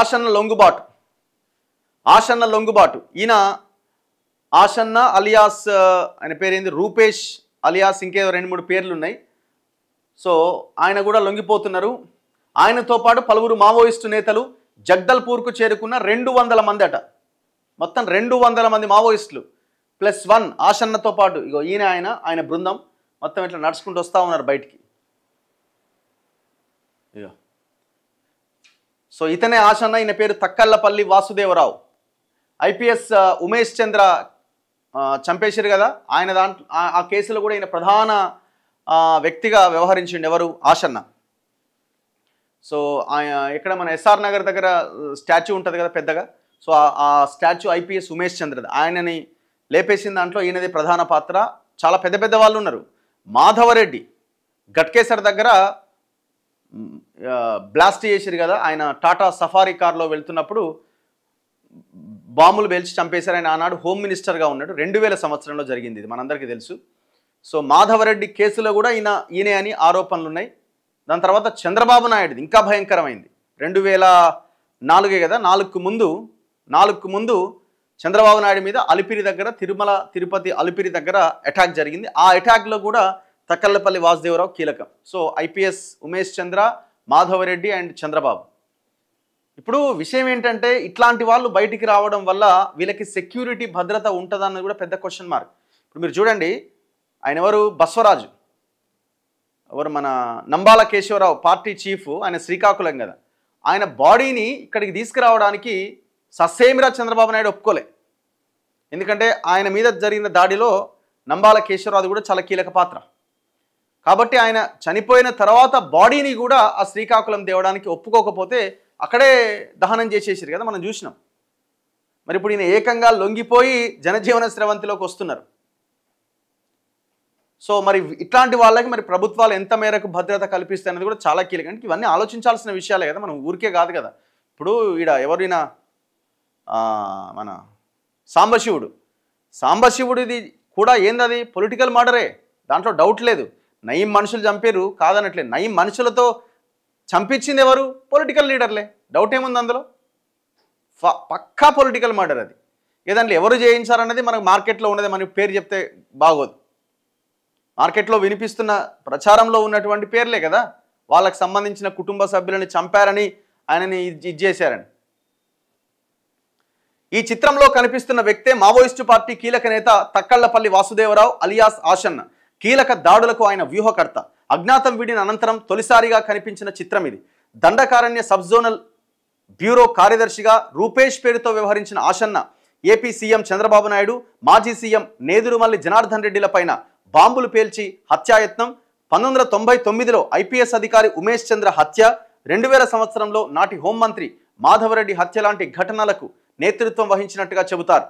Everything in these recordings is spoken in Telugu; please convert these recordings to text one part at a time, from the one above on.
ఆసన్న లొంగుబాటు ఈయన ఆసన్న అలియాస్ ఆయన పేరేంది రూపేష్ అలియాస్ ఇంకేదో 2-3 పేర్లు ఉన్నాయి. సో ఆయన కూడా లొంగిపోతున్నారు. ఆయనతో పాటు పలువురు మావోయిస్టు నేతలు జగ్దల్పూర్కు చేరుకున్న 200 మంది అట. మొత్తం 200 మంది మావోయిస్టులు +1 ఆసన్నతో పాటు ఇగో ఈయన ఆయన బృందం మొత్తం ఇట్లా నడుచుకుంటూ వస్తూ ఉన్నారు బయటికి. ఇగో సో ఇతనే ఆసన్న. ఈయన పేరు తక్కళ్ళపల్లి వాసుదేవరావు. ఐపీఎస్ ఉమేష్ చంద్ర చంపేశారు కదా, ఆయన దాంట్లో ఆ కేసులో కూడా ఈయన ప్రధాన వ్యక్తిగా వ్యవహరించిండు. ఎవరు? ఆసన్న. సో ఇక్కడ మన ఎస్ఆర్ నగర్ దగ్గర స్టాచ్యూ ఉంటుంది కదా పెద్దగా, సో ఆ స్టాచ్యూ ఐపీఎస్ ఉమేష్ చంద్రది. ఆయనని లేపేసిన దాంట్లో ఈయనది ప్రధాన పాత్ర. చాలా పెద్ద పెద్ద వాళ్ళు ఉన్నారు. మాధవరెడ్డి గట్కేసర్ దగ్గర బ్లాస్ట్ చేసిరు కదా, ఆయన టాటా సఫారీ కార్లో వెళ్తున్నప్పుడు బాంబులు పేల్చి చంపేశారు. ఆయన ఆనాడు హోమ్ మినిస్టర్గా ఉన్నాడు. 2000 సంవత్సరంలో జరిగింది, ఇది మనందరికీ తెలుసు. సో మాధవరెడ్డి కేసులో కూడా ఈయనే అని ఆరోపణలు ఉన్నాయి. దాని తర్వాత చంద్రబాబు నాయుడుది ఇంకా భయంకరమైంది. 2004 కదా, 4కు ముందు చంద్రబాబు నాయుడు మీద అలిపిరి దగ్గర తిరుపతి అలిపిరి దగ్గర అటాక్ జరిగింది. ఆ అటాక్లో కూడా తక్కళ్ళపల్లి వాసుదేవరావు కీలకం. So IPS Umesh Chandra, Madhava Reddy and Chandrababu. ఇప్పుడు విషయం ఏంటంటే ఇట్లాంటి వాళ్ళు బయటికి రావడం వల్ల వీళ్ళకి సెక్యూరిటీ భద్రత ఉంటుందన్నది కూడా పెద్ద క్వశ్చన్ మార్క్. ఇప్పుడు మీరు చూడండి, ఆయన ఎవరు? బస్వరాజు. ఎవరు? మన నంబాల కేశవరావు పార్టీ చీఫ్. ఆయన శ్రీకాకుళం కదా. ఆయన బాడీని ఇక్కడికి తీసుకురావడానికి ససేమిరా చంద్రబాబు నాయుడు ఒప్పుకోలే. ఎందుకంటే ఆయన మీద జరిగిన దాడిలో నంబాల కేశవరావు కూడా చాలా కీలక పాత్ర. కాబట్టి ఆయన చనిపోయిన తర్వాత బాడీని కూడా ఆ శ్రీకాకుళం తేవడానికి ఒప్పుకోకపోతే అక్కడే దహనం చేసేసారు కదా, మనం చూసినాం. మరి ఇప్పుడు ఈయన ఏకంగా లొంగిపోయి జనజీవన స్రవంతిలోకి వస్తున్నారు. సో మరి ఇట్లాంటి వాళ్ళకి మరి ప్రభుత్వాలు ఎంత మేరకు భద్రత కల్పిస్తాయి అనేది కూడా చాలా కీలకం. ఇవన్నీ ఆలోచించాల్సిన విషయాలే కదా, మనం ఊరికే కాదు కదా. ఇప్పుడు ఎవరైనా మన సాంబశివుడిది కూడా ఏందది? పొలిటికల్ మర్డరే, దాంట్లో డౌట్ లేదు. నయం మనుషులు చంపారు కాదనట్లేదు. నయం మనుషులతో చంపించింది ఎవరు? పొలిటికల్ లీడర్లే. డౌట్ ఏముంది అందులో? పక్కా పొలిటికల్ మర్డర్ అది. ఏదంటే ఎవరు చేయించారన్నది మనకు మార్కెట్లో ఉన్నది, మనకి పేరు చెప్తే బాగోదు. మార్కెట్లో వినిపిస్తున్న ప్రచారంలో ఉన్నటువంటి పేర్లే కదా, వాళ్ళకి సంబంధించిన కుటుంబ సభ్యులని చంపారని ఆయనని ఇది చేశారని. ఈ చిత్రంలో కనిపిస్తున్న వ్యక్తే మావోయిస్టు పార్టీ కీలక నేత తక్కళ్ళపల్లి వాసుదేవరావు అలియాస్ ఆసన్న. కీలక దాడులకు ఆయన వ్యూహకర్త. అజ్ఞాతం వీడిన అనంతరం తొలిసారిగా కనిపించిన చిత్రం ఇది. దండకారణ్య సబ్ జోనల్ బ్యూరో కార్యదర్శిగా రూపేష్ పేరుతో వ్యవహరించిన ఆసన్న ఏపీ సీఎం చంద్రబాబు నాయుడు, మాజీ సీఎం నేదురుమల్లి జనార్దన్ రెడ్డిల పైన బాంబులు పేల్చి హత్యాయత్నం, 1999లో ఐపీఎస్ అధికారి ఉమేష్ చంద్ర హత్య, 2000 సంవత్సరంలో నాటి హోంమంత్రి మాధవరెడ్డి హత్య లాంటి ఘటనలకు నేతృత్వం వహించినట్టుగా చెబుతారు.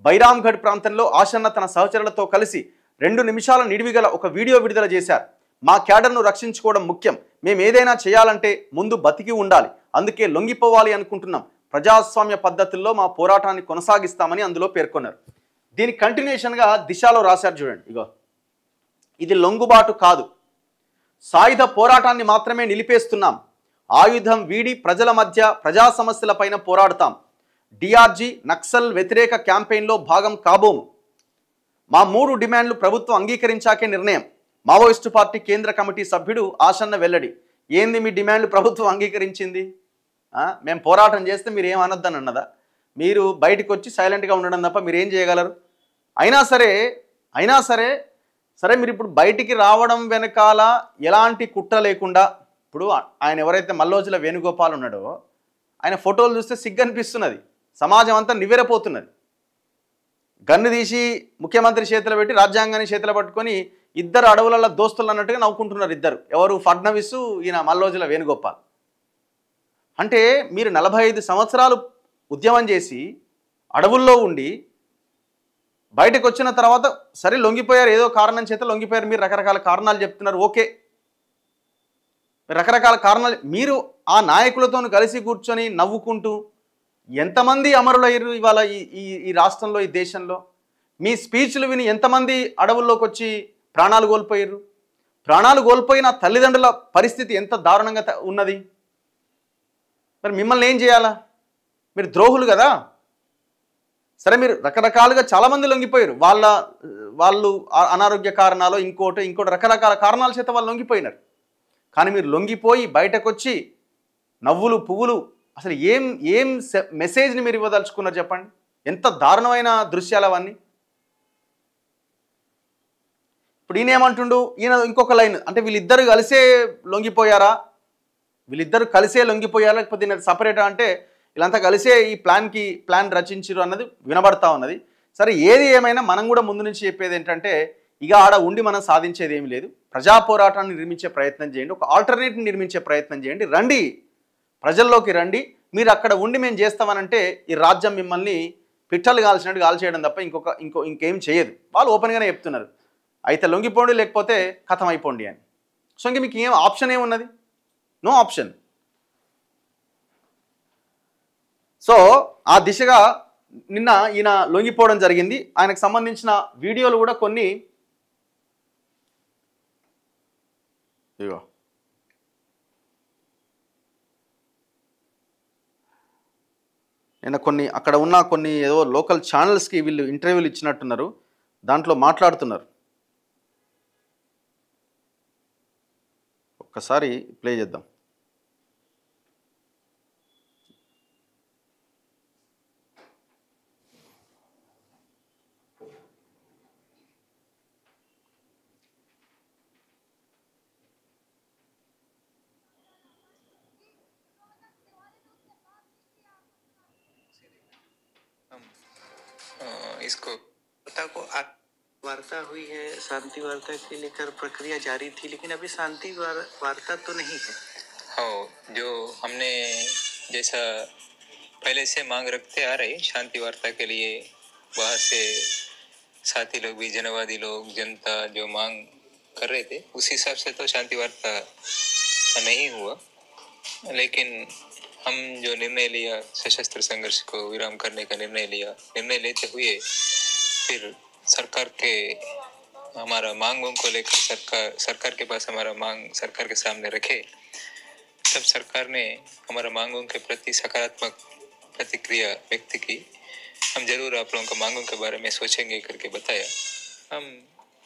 బైరామ్గఢ్ ప్రాంతంలో ఆసన్న తన సహచరులతో కలిసి 2 నిమిషాల నిడివిగల ఒక వీడియో విడుదల చేశారు. మా క్యాడర్ను రక్షించుకోవడం ముఖ్యం. మేము ఏదైనా చేయాలంటే ముందు బతికి ఉండాలి. అందుకే లొంగిపోవాలి అనుకుంటున్నాం. ప్రజాస్వామ్య పద్ధతుల్లో మా పోరాటాన్ని కొనసాగిస్తామని అందులో పేర్కొన్నారు. దీని కంటిన్యూషన్గా దిశలో రాశారు చూడండి. ఇగో ఇది లొంగుబాటు కాదు, సాయుధ పోరాటాన్ని మాత్రమే నిలిపేస్తున్నాం. ఆయుధం వీడి ప్రజల మధ్య ప్రజా సమస్యలపైన పోరాడతాం. డిఆర్జీ నక్సల్ వ్యతిరేక క్యాంపెయిన్లో భాగం కాబోము. మా 3 డిమాండ్లు ప్రభుత్వం అంగీకరించాకే నిర్ణయం. మావోయిస్టు పార్టీ కేంద్ర కమిటీ సభ్యుడు ఆసన్న వెల్లడి. ఏంది మీ డిమాండ్లు ప్రభుత్వం అంగీకరించింది? మేము పోరాటం చేస్తే మీరు ఏమనొద్దని అన్నదా? మీరు బయటకు వచ్చి సైలెంట్గా ఉండడం తప్ప మీరు ఏం చేయగలరు? అయినా సరే మీరు ఇప్పుడు బయటికి రావడం వెనకాల ఎలాంటి కుట్ర లేకుండా, ఇప్పుడు ఆయన ఎవరైతే మల్లోజుల వేణుగోపాల్ ఉన్నాడో ఆయన ఫోటోలు చూస్తే సిగ్గనిపిస్తున్నది. సమాజం అంతా నివ్వెరపోతున్నది. గన్ను తీసి ముఖ్యమంత్రి చేతిలో పెట్టి రాజ్యాంగాన్ని చేతిలో పట్టుకొని ఇద్దరు అడవులలో దోస్తులు అన్నట్టుగా నవ్వుకుంటున్నారు ఇద్దరు. ఎవరు? ఫడ్నవీసు, ఈయన మల్లోజుల వేణుగోపాల్. అంటే మీరు 45 సంవత్సరాలు ఉద్యమం చేసి అడవుల్లో ఉండి బయటకు వచ్చిన తర్వాత సరే లొంగిపోయారు, ఏదో కారణం చేత లొంగిపోయారు. మీరు రకరకాల కారణాలు చెప్తున్నారు, ఓకే. రకరకాల కారణాలు మీరు ఆ నాయకులతో కలిసి కూర్చొని నవ్వుకుంటూ ఎంతమంది అమరులయ్యారు ఇవాళ ఈ రాష్ట్రంలో, ఈ దేశంలో? మీ స్పీచ్లు విని ఎంతమంది అడవుల్లోకి వచ్చి ప్రాణాలు కోల్పోయారు? ప్రాణాలు కోల్పోయిన తల్లిదండ్రుల పరిస్థితి ఎంత దారుణంగా ఉన్నది? మరి మిమ్మల్ని ఏం చేయాలా? మీరు ద్రోహులు కదా. సరే, మీరు రకరకాలుగా చాలామంది లొంగిపోయారు. వాళ్ళు అనారోగ్య కారణాలు, ఇంకోటి రకరకాల కారణాల చేత వాళ్ళు లొంగిపోయినారు. కానీ మీరు లొంగిపోయి బయటకు వచ్చి నవ్వులు పువ్వులు, అసలు ఏం మెసేజ్ని మీరు ఇవ్వదలుచుకున్నారు చెప్పండి? ఎంత దారుణమైన దృశ్యాలు అవన్నీ. ఇప్పుడు ఈయన ఏమంటుండు, ఈయన ఇంకొక లైన్, అంటే వీళ్ళిద్దరు కలిసే లొంగిపోయారా, లేకపోతే ఈయన సపరేటా అంటే వీళ్ళంతా కలిసే ఈ ప్లాన్ రచించారు అన్నది వినబడతా ఉన్నది. సరే, ఏది ఏమైనా మనం కూడా ముందు నుంచి చెప్పేది ఏంటంటే, ఇక ఆడ ఉండి మనం సాధించేది ఏమీ లేదు. ప్రజా పోరాటాన్ని నిర్మించే ప్రయత్నం చేయండి, ఒక ఆల్టర్నేటివ్ని నిర్మించే ప్రయత్నం చేయండి, రండి ప్రజల్లోకి రండి. మీరు అక్కడ ఉండి మేము చేస్తామనంటే ఈ రాజ్యం మిమ్మల్ని పిట్టలు కాల్చినట్టు కాల్చేయడం తప్ప ఇంకేం చేయదు. వాళ్ళు ఓపెన్గానే చెప్తున్నారు, అయితే లొంగిపోండి లేకపోతే కథం అయిపోండి అని. సో ఇంక మీకు ఆప్షన్ ఏమున్నది? No option. సో ఆ దిశగా నిన్న ఈయన లొంగిపోవడం జరిగింది. ఆయనకు సంబంధించిన వీడియోలు కూడా కొన్ని నిన్న అక్కడ ఉన్న కొన్ని ఏదో లోకల్ ఛానల్స్కి వీళ్ళు ఇంటర్వ్యూలు ఇచ్చినట్టున్నారు, దాంట్లో మాట్లాడుతున్నారు. ఒక్కసారి ప్లే చేద్దాం. इसको को वार्ता हुई है, शांति वार्ता के लेकर प्रक्रिया जारी थी, लेकिन अभी शांति वार्ता तो नहीं है। हाँ, जो हमने जैसा पहले से मांग रखते आ रहे शांति वार्ता के लिए, बाहर से साथी लोग भी, जनवादी लोग, जनता जो मांग कर रहे थे, उस हिसाब से तो शांति वार्ता नहीं हुआ। लेकिन हम जो निर्णय लिया, सशस्त्र संघर्ष को विराम करने का निर्णय लेते हुए फिर सरकार के हमारा मांगों को लेकर सरकार के पास हमारा मांग सरकार के सामने रखे, तब सरकार ने हमारा मांगों के प्रति सकारात्मक प्रतिक्रिया व्यक्त की। हम जरूर आप लोगों का मांगों के बारे में सोचेंगे करके बताया। हम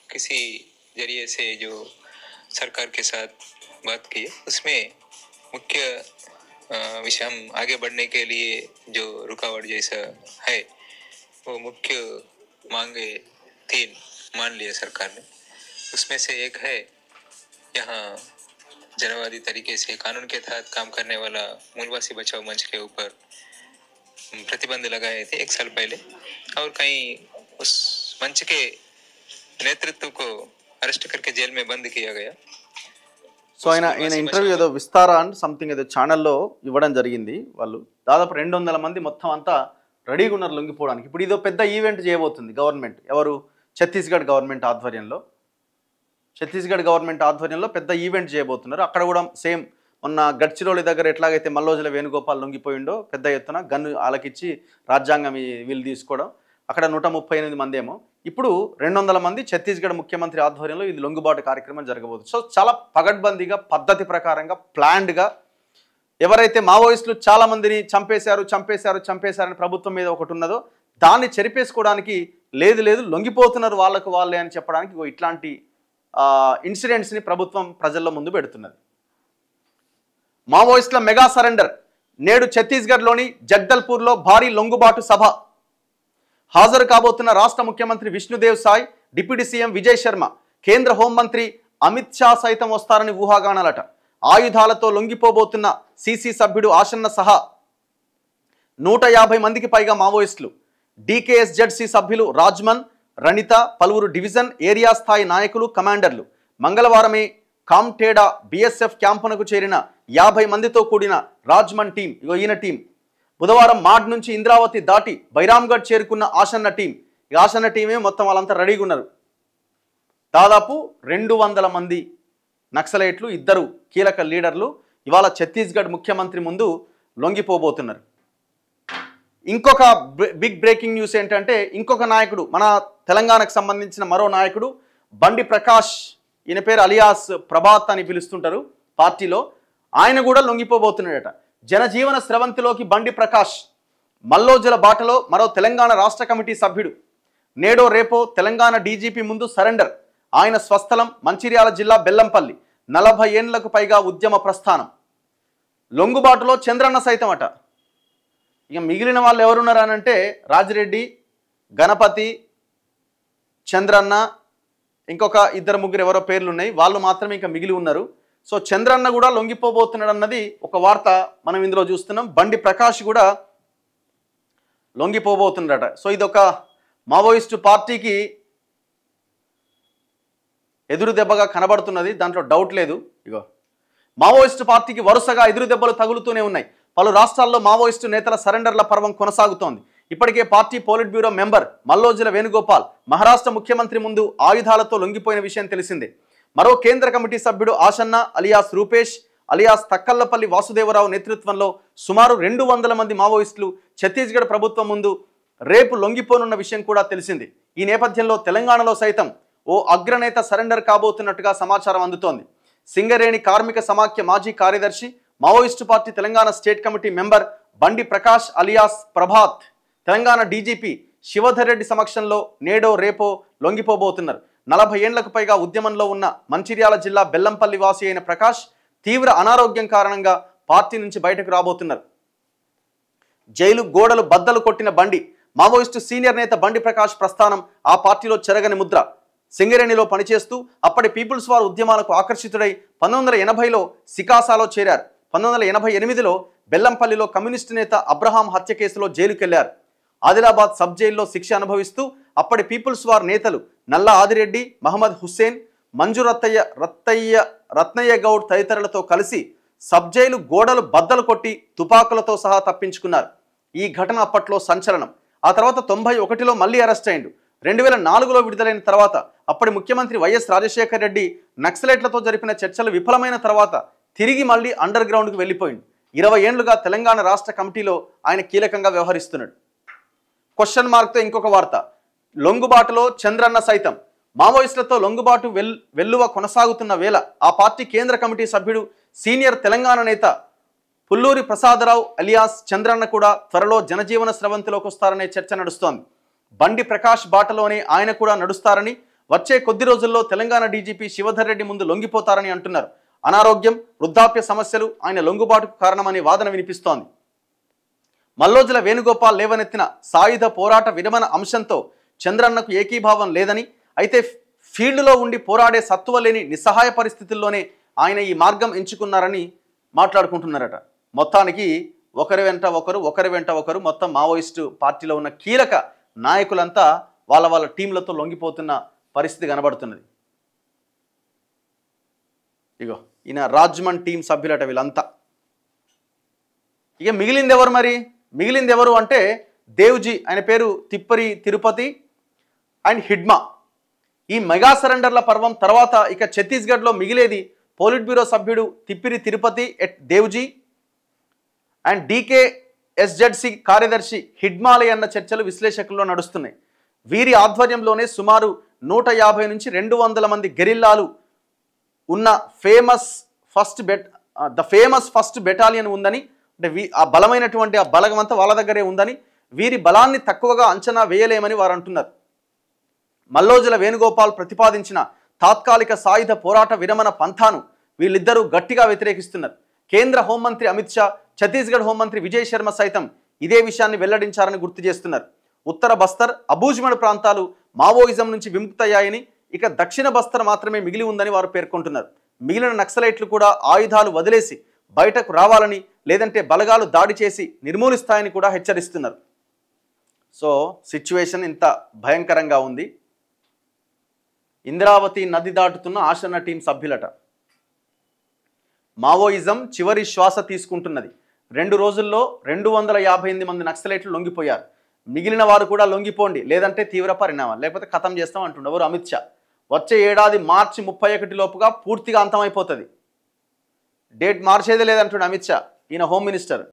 किसी जरिए से जो सरकार के साथ बात की, उसमें मुख्य विषय हम आगे बढ़ने के लिए जो रुकावट जैसा है, वो मुख्य मांगे 3 मान लिया सरकार ने। उसमें से एक है, यहाँ जनवादी तरीके से कानून के तहत काम करने वाला मूलवासी बचाओ मंच के ऊपर प्रतिबंध लगाए थे 1 साल पहले, और कहीं उस मंच के नेतृत्व को अरेस्ट करके जेल में बंद किया गया। సో ఆయన ఇంటర్వ్యూ ఏదో విస్తారా అండ్ సంథింగ్ ఏదో ఛానల్లో ఇవ్వడం జరిగింది. వాళ్ళు దాదాపు 200 మంది మొత్తం అంతా రెడీగా ఉన్నారు లొంగిపోవడానికి. ఇప్పుడు ఇదో పెద్ద ఈవెంట్ చేయబోతుంది గవర్నమెంట్. ఎవరు? ఛత్తీస్గఢ్ గవర్నమెంట్ ఆధ్వర్యంలో పెద్ద ఈవెంట్ చేయబోతున్నారు. అక్కడ కూడా సేమ్ మొన్న గడ్చిరోలి దగ్గర ఎట్లాగైతే మల్లోజుల వేణుగోపాల్ లొంగిపోయిండో పెద్ద ఎత్తున గన్ను ఆలకిచ్చి రాజ్యాంగం వీళ్ళు తీసుకోవడం, అక్కడ 138 మంది ఏమో, ఇప్పుడు 200 మంది ఛత్తీస్గఢ్ ముఖ్యమంత్రి ఆధ్వర్యంలో ఇది లొంగుబాటు కార్యక్రమం జరగబోతుంది. సో చాలా పగడ్బందీగా, పద్ధతి ప్రకారంగా, ప్లాన్డ్గా ఎవరైతే మావోయిస్టులు చాలా మందిని చంపేశారని ప్రభుత్వం మీద ఒకటి ఉన్నదో దాన్ని చెరిపేసుకోవడానికి లేదు లొంగిపోతున్నారు వాళ్ళే అని చెప్పడానికి ఇట్లాంటి ఇన్సిడెంట్స్ని ప్రభుత్వం ప్రజల్లో ముందు పెడుతున్నది. మావోయిస్టుల మెగా సరెండర్ నేడు ఛత్తీస్గఢ్లోని జగ్దల్పూర్లో భారీ లొంగుబాటు సభ. హాజరు కాబోతున్న రాష్ట్ర ముఖ్యమంత్రి విష్ణుదేవ్ సాయ్, డిప్యూటీ సీఎం విజయ్ శర్మ, కేంద్ర హోంమంత్రి అమిత్ షా సైతం వస్తారని ఊహాగానాలట. ఆయుధాలతో లొంగిపోబోతున్న సీసీ సభ్యుడు ఆసన్న సహా 150 మందికి పైగా మావోయిస్టులు, డీకేఎస్జెడ్సీ సభ్యులు రాజ్మన్, రణిత, పలువురు డివిజన్ ఏరియా స్థాయి నాయకులు, కమాండర్లు మంగళవారమే కామ్టేడా బీఎస్ఎఫ్ క్యాంపునకు చేరిన 50 మందితో కూడిన రాజ్మన్ టీం, ఈయన టీం బుధవారం మాడ్ నుంచి ఇంద్రావతి దాటి బైరామ్గఢ్ చేరుకున్న ఆసన్న టీం. ఆసన్న టీమే మొత్తం వాళ్ళంతా రెడీగా ఉన్నారు. దాదాపు 200 మంది నక్సలైట్లు, 2 కీలక లీడర్లు ఇవాళ ఛత్తీస్గఢ్ ముఖ్యమంత్రి ముందు లొంగిపోబోతున్నారు. ఇంకొక బిగ్ బ్రేకింగ్ న్యూస్ ఏంటంటే, ఇంకొక నాయకుడు, మన తెలంగాణకు సంబంధించిన మరో నాయకుడు బండి ప్రకాష్, ఈయన పేరు అలియాస్ ప్రభాత్ అని పిలుస్తుంటారు పార్టీలో, ఆయన కూడా లొంగిపోబోతున్నాడట. జనజీవన స్రవంతిలోకి బండి ప్రకాష్ మల్లోజుల బాటలో మరో తెలంగాణ రాష్ట్ర కమిటీ సభ్యుడు నేడో రేపో తెలంగాణ డీజీపీ ముందు సరెండర్. ఆయన స్వస్థలం మంచిర్యాల జిల్లా బెల్లంపల్లి. 40 ఏళ్లకు పైగా ఉద్యమ ప్రస్థానం. లొంగుబాటులో చంద్రన్న సైతం అట. ఇక మిగిలిన వాళ్ళు ఎవరున్నారనంటే రాజిరెడ్డి, గణపతి, చంద్రన్న, ఇంకొక 2-3 ఎవరో పేర్లు ఉన్నాయి. వాళ్ళు మాత్రమే ఇంకా మిగిలి ఉన్నారు. సో చంద్రన్న కూడా లొంగిపోబోతున్నాడు అన్నది ఒక వార్త మనం ఇందులో చూస్తున్నాం. బండి ప్రకాష్ కూడా లొంగిపోబోతున్నాడట. సో ఇదొక మావోయిస్టు పార్టీకి ఎదురు దెబ్బగా కనబడుతున్నది, దాంట్లో డౌట్ లేదు. ఇగో మావోయిస్టు పార్టీకి వరుసగా ఎదురు దెబ్బలు తగులుతూనే ఉన్నాయి. పలు రాష్ట్రాల్లో మావోయిస్టు నేతల సరెండర్ల పర్వం కొనసాగుతోంది. ఇప్పటికే party polit bureau member Mallojula Venugopal Maharashtra ముఖ్యమంత్రి ముందు ఆయుధాలతో లొంగిపోయిన విషయం తెలిసిందే. మరో కేంద్ర కమిటీ సభ్యుడు ఆషన్న అలియాస్ రూపేష్ అలియాస్ తక్కల్లపల్లి వాసుదేవరావు నేతృత్వంలో సుమారు 200 మంది మావోయిస్టులు ఛత్తీస్గఢ్ ప్రభుత్వం ముందు రేపు లొంగిపోనున్న విషయం కూడా తెలిసింది. ఈ నేపథ్యంలో తెలంగాణలో సైతం ఓ అగ్రనేత సరెండర్ కాబోతున్నట్టుగా సమాచారం అందుతోంది. సింగరేణి కార్మిక సమాఖ్య మాజీ కార్యదర్శి Maoist party Telangana state committee member బండి ప్రకాష్ అలియాస్ ప్రభాత్ తెలంగాణ డీజీపీ శివధర్ రెడ్డి సమక్షంలో నేడో రేపో లొంగిపోబోతున్నారు. 40 ఏళ్లకు పైగా ఉద్యమంలో ఉన్న మంచిర్యాల జిల్లా బెల్లంపల్లి వాసి అయిన ప్రకాష్ తీవ్ర అనారోగ్యం కారణంగా పార్టీ నుంచి బయటకు రాబోతున్నారు. జైలు గోడలు బద్దలు కొట్టిన బండి మావోయిస్టు సీనియర్ నేత బండి ప్రకాష్ ప్రస్థానం ఆ పార్టీలో చెరగని ముద్ర. సింగరేణిలో పనిచేస్తూ అప్పటి పీపుల్స్ వార్ ఉద్యమాలకు ఆకర్షితుడై 1980లో సికాసాలో చేరారు. 1988లో బెల్లంపల్లిలో కమ్యూనిస్టు నేత అబ్రహాం హత్య కేసులో జైలుకెళ్లారు. ఆదిలాబాద్ సబ్ జైల్లో శిక్ష అనుభవిస్తూ అప్పటి పీపుల్స్ వార్ నేతలు నల్ల ఆదిరెడ్డి, మహమ్మద్ హుస్సేన్, మంజు రత్నయ్య గౌడ్ తదితరులతో కలిసి సబ్ జైలు గోడలు బద్దలు కొట్టి తుపాకులతో సహా తప్పించుకున్నారు. ఈ ఘటన అప్పట్లో సంచలనం. ఆ తర్వాత 91లో మళ్ళీ అరెస్ట్ అయ్యిండు. 2004లో విడుదలైన తర్వాత అప్పటి ముఖ్యమంత్రి వైఎస్ రాజశేఖర్ రెడ్డి నక్సలైట్లతో జరిపిన చర్చలు విఫలమైన తర్వాత తిరిగి మళ్ళీ అండర్ గ్రౌండ్కి వెళ్ళిపోయింది. 20 ఏళ్లుగా తెలంగాణ రాష్ట్ర కమిటీలో ఆయన కీలకంగా వ్యవహరిస్తున్నాడు. క్వశ్చన్ మార్క్తో ఇంకొక వార్త. లొంగుబాటులో చంద్రన్న సైతం. మావోయిస్టులతో లొంగుబాటు వెల్లువ కొనసాగుతున్న వేళ ఆ పార్టీ కేంద్ర కమిటీ సభ్యుడు సీనియర్ తెలంగాణ నేత పుల్లూరి ప్రసాదరావు అలియాస్ చంద్రన్న కూడా త్వరలో జనజీవన స్రవంతిలోకి వస్తారనే చర్చ నడుస్తోంది. బండి ప్రకాష్ బాటలోనే ఆయన కూడా నడుస్తారని, వచ్చే కొద్ది రోజుల్లో తెలంగాణ డీజీపీ శివధర్ రెడ్డి ముందు లొంగిపోతారని అంటున్నారు. అనారోగ్యం, వృద్ధాప్య సమస్యలు ఆయన లొంగుబాటుకు కారణమనే వాదన వినిపిస్తోంది. మల్లోజుల వేణుగోపాల్ లేవనెత్తిన సాయుధ పోరాట విరమణ అంశంతో చంద్రన్నకు ఏకీభావం లేదని, అయితే ఫీల్డ్లో ఉండి పోరాడే సత్తువ లేని నిస్సహాయ పరిస్థితుల్లోనే ఆయన ఈ మార్గం ఎంచుకున్నారని మాట్లాడుకుంటున్నారట. మొత్తానికి ఒకరి వెంట ఒకరు మొత్తం మావోయిస్టు పార్టీలో ఉన్న కీలక నాయకులంతా వాళ్ళ టీంలతో లొంగిపోతున్న పరిస్థితి కనబడుతున్నది. ఇగో ఈయన రాజ్మన్ టీం సభ్యులట వీళ్ళంతా. ఇక మిగిలింది ఎవరు అంటే దేవ్జీ, ఆయన పేరు తిప్పరి తిరుపతి అండ్ హిడ్మా. ఈ మెగా సరెండర్ల పర్వం తర్వాత ఇక ఛత్తీస్గఢ్లో మిగిలేది పోలిట్ బ్యూరో సభ్యుడు Tippiri Tirupati at Devji and DKSZC కార్యదర్శి హిడ్మాలే అన్న చర్చలు విశ్లేషకుల్లో నడుస్తున్నాయి. వీరి ఆధ్వర్యంలోనే సుమారు 150 నుంచి 200 మంది గెరిల్లాలు ఉన్న ఫేమస్ ఫస్ట్ బెటాలియన్ ఉందని, అంటే ఆ బలమైనటువంటి ఆ బలగం అంతా వాళ్ళ దగ్గరే ఉందని, వీరి బలాన్ని తక్కువగా అంచనా వేయలేమని వారు అంటున్నారు. మల్లోజుల వేణుగోపాల్ ప్రతిపాదించిన తాత్కాలిక సాయుధ పోరాట విరమణ పంథాను వీళ్ళిద్దరూ గట్టిగా వ్యతిరేకిస్తున్నారు. కేంద్ర హోంమంత్రి అమిత్ షా, ఛత్తీస్గఢ్ హోంమంత్రి విజయ్ శర్మ సైతం ఇదే విషయాన్ని వెల్లడించారని గుర్తు చేస్తున్నారు. ఉత్తర బస్తర్, అబూజ్మడ్ ప్రాంతాలు మావోయిజం నుంచి విముక్తయ్యాయని, ఇక దక్షిణ బస్తర్ మాత్రమే మిగిలి ఉందని వారు పేర్కొంటున్నారు. మిగిలిన నక్సలైట్లు కూడా ఆయుధాలు వదిలేసి బయటకు రావాలని, లేదంటే బలగాలు దాడి చేసి నిర్మూలిస్తాయని కూడా హెచ్చరిస్తున్నారు. సో సిచ్యువేషన్ ఇంత భయంకరంగా ఉంది. ఇంద్రావతి నది దాటుతున్న ఆసన్న టీం సభ్యులట. మావోయిజం చివరి శ్వాస తీసుకుంటున్నది. 2 రోజుల్లో 258 మంది నక్సలైట్లు లొంగిపోయారు. మిగిలిన వారు కూడా లొంగిపోండి, లేదంటే తీవ్ర పరిణామాలు, లేకపోతే ఖతం చేస్తాం అంటుండెవరు అమిత్ షా. వచ్చే ఏడాది మార్చి 31 లోపుగా పూర్తిగా అంతమైపోతుంది. డేట్ మార్చేదే లేదంటుండే అమిత్ షా, ఈయన హోమ్ మినిస్టర్.